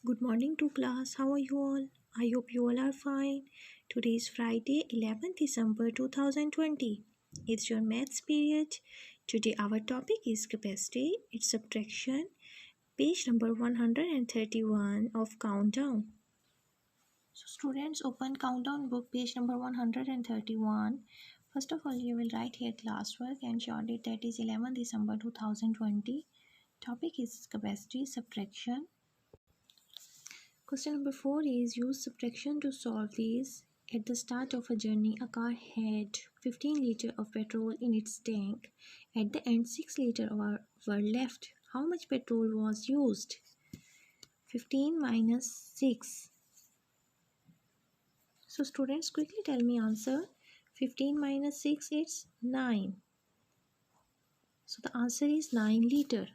Good morning to class. How are you all? I hope you all are fine. Today is Friday, 11th December 2020. It's your maths period. Today our topic is capacity. It's subtraction. Page number 131 of Countdown. So students, open Countdown book, page number 131. First of all, you will write here classwork and short date, that is 11th December 2020. Topic is capacity subtraction. Question number 4 is use subtraction to solve these. At the start of a journey, a car had 15 liters of petrol in its tank. At the end, 6 liters were left. How much petrol was used? 15 minus 6. So students, quickly tell me answer. 15 minus 6 is 9. So the answer is 9 liters.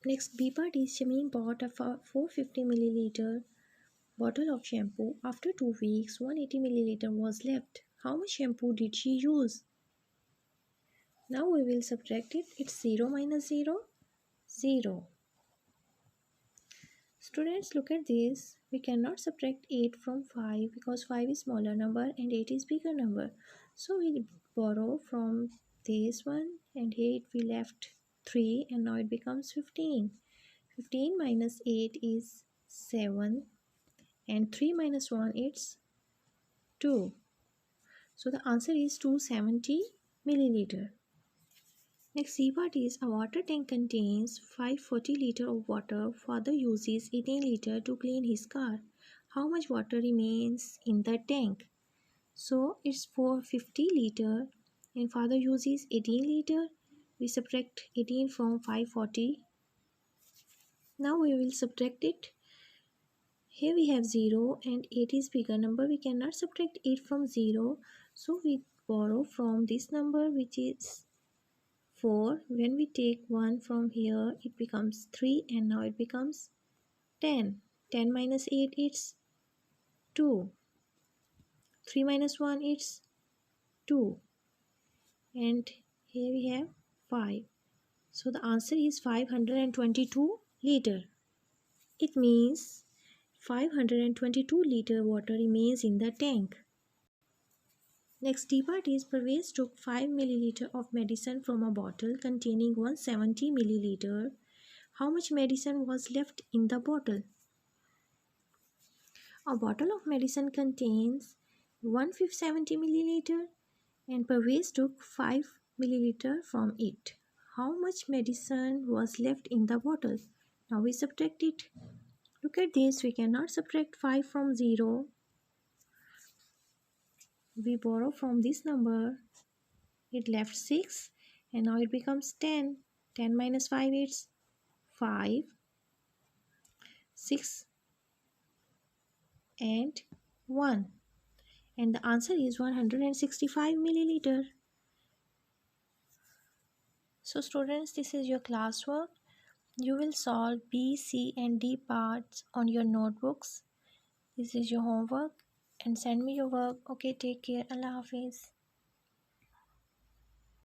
Next, B part is Shameen bought a 450 milliliter bottle of shampoo. After 2 weeks, 180 milliliter was left. How much shampoo did she use? Now we will subtract it. It's 0 minus 0, 0. Students, look at this. We cannot subtract 8 from 5 because 5 is smaller number and 8 is bigger number. So we borrow from this one and here we left 3 and now it becomes 15. 15 minus 8 is 7 and 3 minus 1 is 2. So the answer is 270 milliliter. Next, C part is a water tank contains 540 liter of water. Father uses 18 liter to clean his car. How much water remains in the tank? So it's 450 liter and father uses 18 liter. We subtract 18 from 540. Now we will subtract it. Here we have 0 and 8 is bigger number. We cannot subtract 8 from 0. So we borrow from this number which is 4. When we take 1 from here, it becomes 3 and now it becomes 10. 10 minus 8 is 2. 3 minus 1 is 2. And here we have 5. So the answer is 522 liter. It means 522 liter water remains in the tank. Next, D part is Parvez took 5 milliliter of medicine from a bottle containing 170 milliliter. How much medicine was left in the bottle? A bottle of medicine contains 170 milliliter and Parvez took 5 milliliter from it. How much medicine was left in the bottle? Now we subtract it. Look at this, we cannot subtract 5 from 0. We borrow from this number. It left 6 and now it becomes 10. 10 minus 5 is 5. 6 and 1. And the answer is 165 milliliter. So students, this is your classwork. You will solve B, C and D parts on your notebooks. This is your homework and send me your work. Okay, take care. Allah Hafiz.